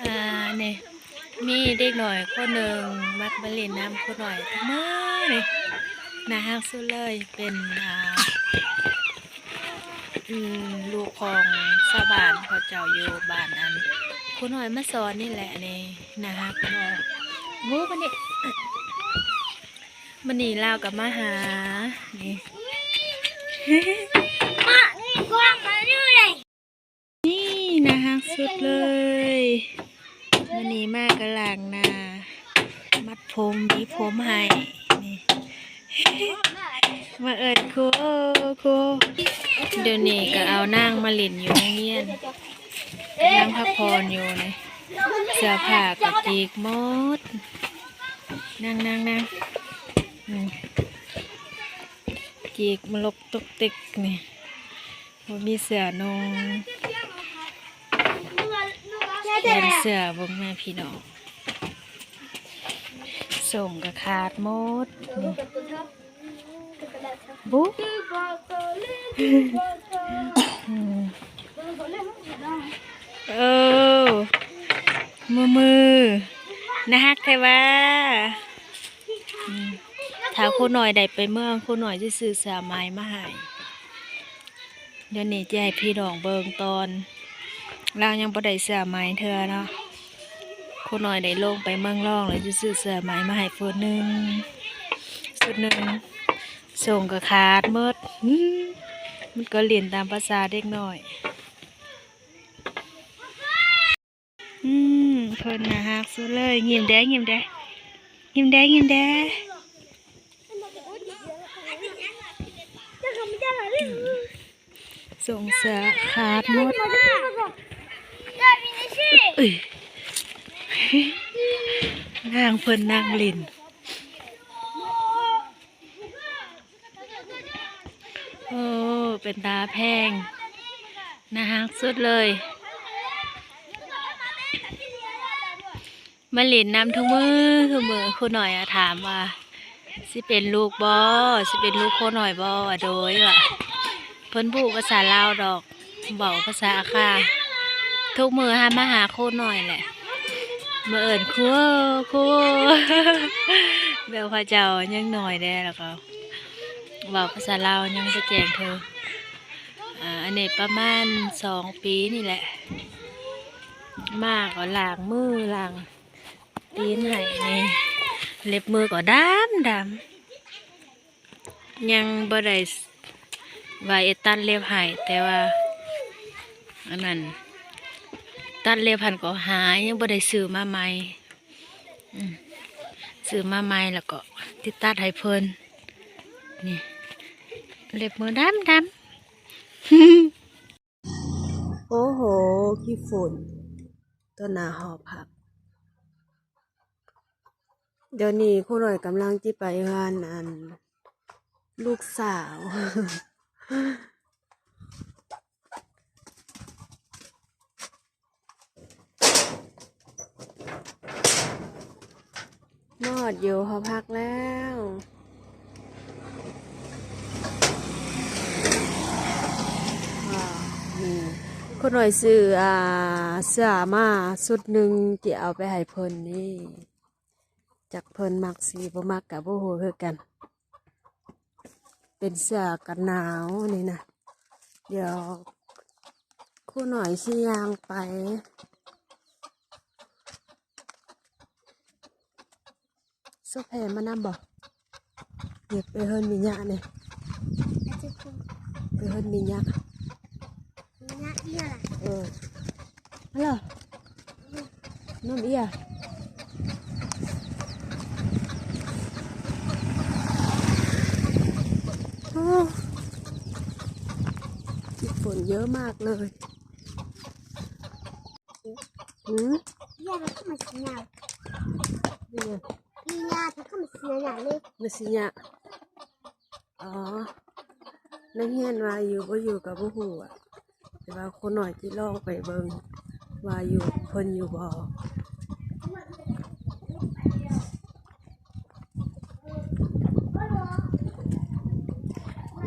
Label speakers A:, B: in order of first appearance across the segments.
A: เนี่ยมีเด็กหน่อยคนหนึ่งมักมาเล่นน้ำคนหน่อยทั้งมื้อเลยน่าฮักสุดเลยเป็นลูกของชาวบ้านเขาเจ้าอยู่บ้านอันคนหน่อยมาสอนนี่แหละนี่น่าฮักคนหน่อยวู้มันนี่มันนี่เล่ากับมาหานี่
B: นี่กว้างมาดูเลย
A: นี่น่าฮักสุดเลยมันนี่มากกระหลังนามัดผมดีผมให้นี่ มาเอิดครูเดี๋ยวนี้ก็เอานั่งมาเล่นอยู่โรงเรียนนั่งพักผ่อนอยู่นี่เสื้อผ้ากับจีกหมดนั่งจีกมาลกตกติกนี่มีเสื้อนงเป็นเสื้อบงแม่พี่น้องส่งกับขาดหมดนี่บุ๊กมือนะฮักใครวะถ้าคนหน่อยได้ไปเมืองคนหน่อยจะซื้อเสื้อไหมมาให้เดี๋ยวนี้จะให้พี่น้องเบิ่งตอนเรายังบ่ได้เสื้อไหมเธอเนาะคนหน่อยได้ลงไปเมืองร่องเลยจะซื้อเสื้อไหมมาให้ฟุตหนึ่งส่งกับขาดหมดมันก็เรียนตามภาษาเด็กหน่อยเพิ่นน่าฮักสุดเลยยิ้มแดงส่งเสื้อขาดหมดนางเพิ่นนางลินโอ้เป็นตาแพงน่าฮักสุดเลยมาเล่นน้ำทุกมือคนหน่อยถามว่าสิเป็นลูกบ่สิเป็นลูกคนหน่อยบ่โดยว่ะเพิ่นพูดภาษาลาวดอกเบาภาษาอาคาทุกมือมาหาโคหน่อยแหละมาเอิญครูเบลพระเจ้ายังหน่อยได้แล้วก็เบาภาษาลาวยังจะแจงเธออันนี้ประมาณ2 ปีนี่แหละมากก็ล้างมือล้างตีนให้นี่เล็บมือก็ดำยังบ่ได้ว่าตัดเล็บให้แต่ว่าอันนั้นตัดเล็บพันก็หายยังบ่ได้ซื้อมาใหม่ซื้อมาใหม่แล้วก็ติดตัดให้เพิ่นนี่เล็บมือดำโอ้โหขี้ฝุ่นต้นหนาหอผักเดี๋ยวนี้ครูหน่อยกำลังจะไปงานลูกสาวนอดอยู่พอพักแล้วครูหน่อยซื้อเสื้อมาสุดหนึ่งจะเอาไปให้เพิ่นนี่จากเพิ่นมักสีบ่มักกับบ่ฮู้คือกันเป็นเสื้อกันหนาวนี่นะเดี๋ยวครูหน่อยสิย่างไปโซแพมานำบ่เก็บไปเฮิรนมีหยะนี่ไปเฮิรนมีหยะฮัลโหลน้ำเอียฝนเยอะมากเลย
B: ยาเขาก็มาเสียง
A: นี่ไง
B: ยาเขาก็มาเสียงเลย
A: นี่สิเนี่ยอ๋อนักเรียนว่าอยู่บ่อยู่กับผู้หูแต่ว่าคนหน่อยที่ลองไปเบิ่งว่าอยู่เพิ่นอยู่บ่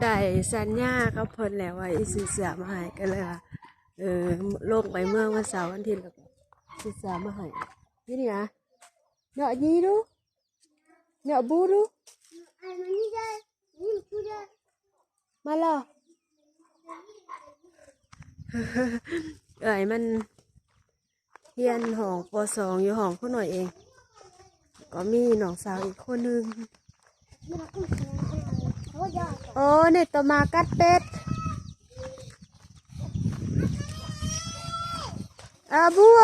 A: ได้สัญญากับเพิ่นแล้วว่าอีซื้อเสื้อมาให้กันเลยว่าลงไปเมืองวันเสาร์วันอาทิตย์แล้วก็
C: สิสามาให้ยี่นี่นะเนาะยี่ดูเนาะบูดูมาแล้วเอ้ยมันเฮียนห้องป .2 อยู่ห้องผู้หน่อยเองก็มีน้องสาวอีกคนนึงโอ้เน็ตต่อมากัดเป็ดอาบัว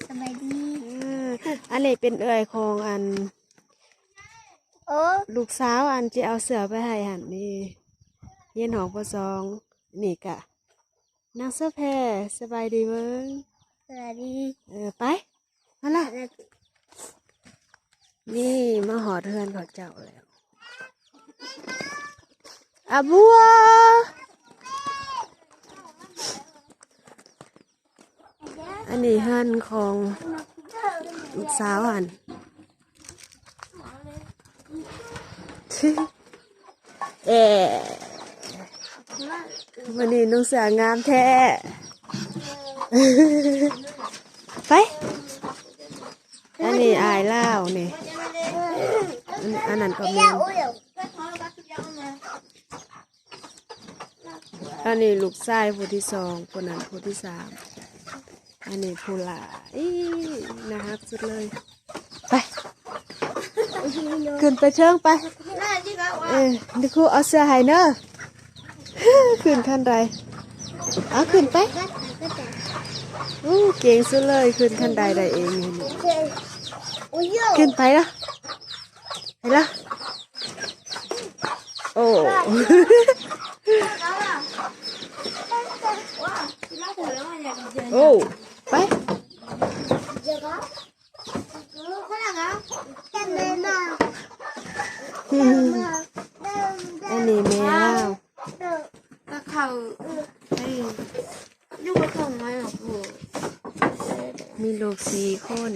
B: สบายดี
C: อันนี้เป็นเอ่ยของอัน
B: โอ้
C: ลูกสาวอันจะเอาเสือไปให้หันนี่เย็นหองป .2 นี่กะนางเสื้อแพรสบายดีเบิ้ง
B: สบายดี
C: ไปมาละนี่มาหอเทือนเขาเจ้าแล้วอาบัวอันนี้หันของลูกสาวหัน เอ๊วันนี้น้องเสืองามแท้ ไปอันนี้อายเล่าวนี่อันนั้นก็มีอันนี้ลูกชายผู้ที่2คนนั้นผู้ที่3อันนี้ผู้หลานนะครับสุดเลยไปขึ้นไปเชิงไปนี่ครูเอาเสื้อให้เนอะขึ้นขั้นใดเอาขึ้นไปเก่งสุดเลยขึ้นขั้นใดได้เองนี่ขึ้นไปละไปละโอ้โอ้ไปอันนี้แมวก็เขาลูกก็ส่งมาหรอกมีลูก4 คน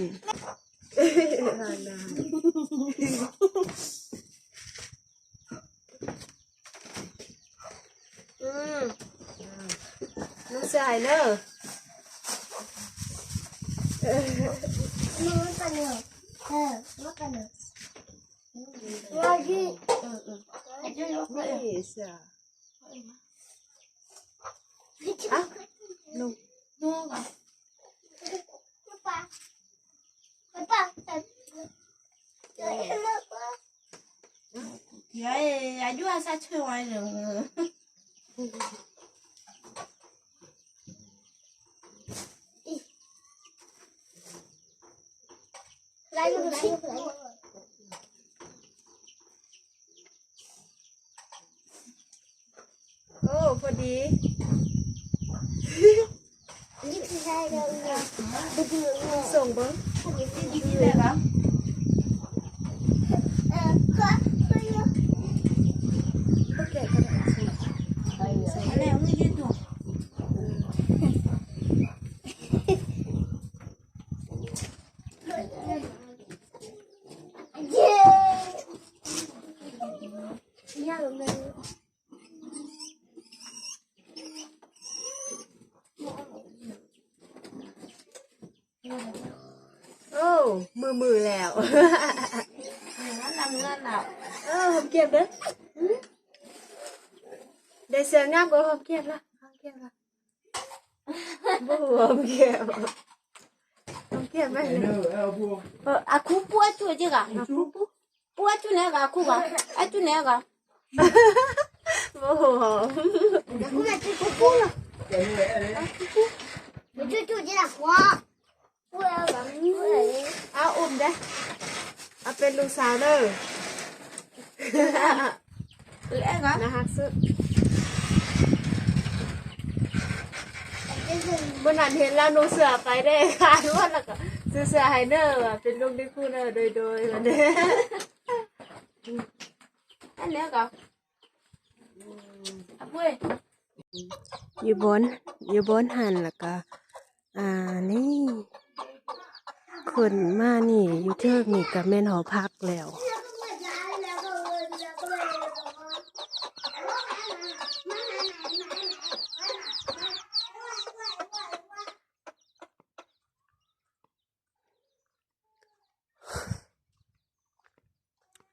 C: น้องสายเนอะนี่เสืออ่ะลง
A: ayuda a esa chihuahua.
C: โอ้พอดีส่งเบิ้งโอ้มือแล้วหอมเก็บเด้อได้เสืองามก็หอมเก็บละบ่หอมเก็บไหม
B: aku buat tu je kak. Buat tu nak aku kak. Aku nak kak.
C: บ่หอม
B: Aku nak cukup lah. Itu je lah. Wah. Buat bang.
C: เอาอุ้มได้เอาเป็นลูกสาวเด้อนะฮักซึบนนั้นเห็นแล้วหนูเสือไปได้ค่ะว่าแล้วก็ซื้อเสือไฮเนอร์ว่ะเป็นลูกดิคูเนอร์โดยวันนี้อันนี้ก็อยู่บนหันแล้วก็นี่ขึ้นมานี่อยู่เทิงนี่กับแม่นหอพักแล้ว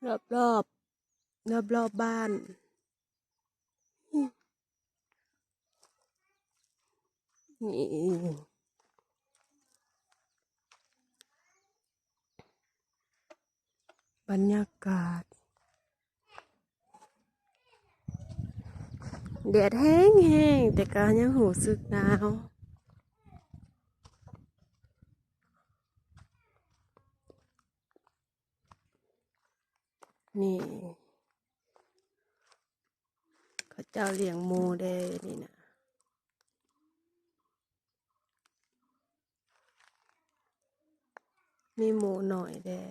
C: รอบรอบรอบรอบๆบ้านนี่บรรยากาศแดดแห้งแห้งแต่ก็ยังหูสึกหนาวนี่เขาเจ้าเลี้ยงหมูเด้นี่นะมีหมูหน่อยเด้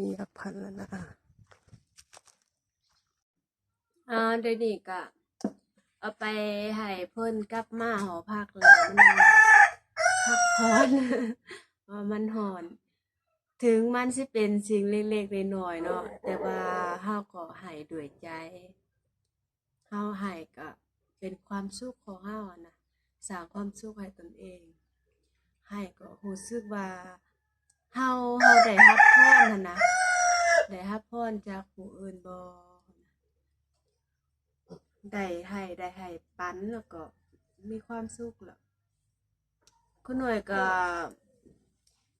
C: มีอภันแล้วนะเดี๋ยวนี้ก็เอาไปให้เพิ่นกลับมาหอพักแล้วมันพักผ่อน ว่ามันหอน ถึงมันสิเป็นสิ่งเล็กๆน้อยๆเนาะแต่ว่าเฮาก็ให้ด้วยใจเฮาให้ก็เป็นความสุขของเฮาอะนะสร้างความสุขให้ตนเองให้ก็รู้สึกว่าเฮาได้รับพรหั่นนะได้รับพรจากผู้อื่นบ่ได้ให้ปันแล้วก็มีความสุขแล้วคุณหน่วยก็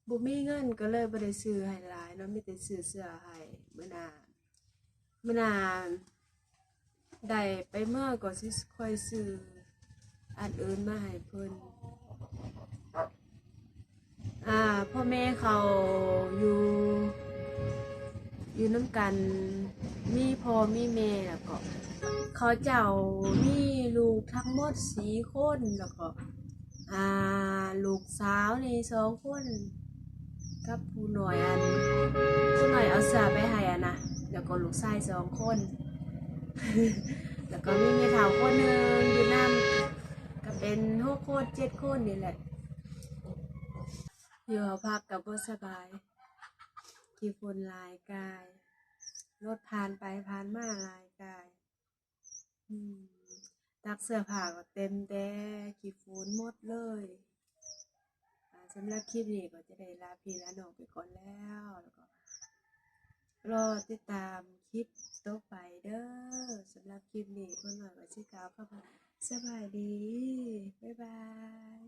C: บ่มีเงินก็เลยบ่ได้ซื้อให้หลายเนาะมีแต่ซื้อเสื้อให้มื้อหน้าได้ไปเมื่อก็สิค่อยซื้ออันอื่นมาให้เพิ่นพ่อแม่เขาอยู่อยู่นำกันมีพ่อมีแม่แล้วก็เขาเจ้ามีลูกทั้งหมด4คนแล้วก็ลูกสาวนี่2คนกับผู้น้อยผู้น้อยเอาเสื้อไปให้นะแล้วก็ลูกชาย2คน แล้วก็มีแม่เฒ่าคนหนึงอยู่นำก็เป็น6คน7คนนี่แหละอยู่หอพักก็บ่สบายขี้ฝุ่นหลายกายรถผ่านไปผ่านมาหลายกายอืมซักเสื้อผ้าก็เต็มแต่ขี้ฝุ่นหมดเลยสำหรับคลิปนี้ก็จะได้ลาพี่ลาน้องไปก่อนแล้วก็รอติดตามคลิปต่อไปเด้อสำหรับคลิปนี้คนหน่อยก็สิกล่าวคำว่าสบายดีบ๊ายบาย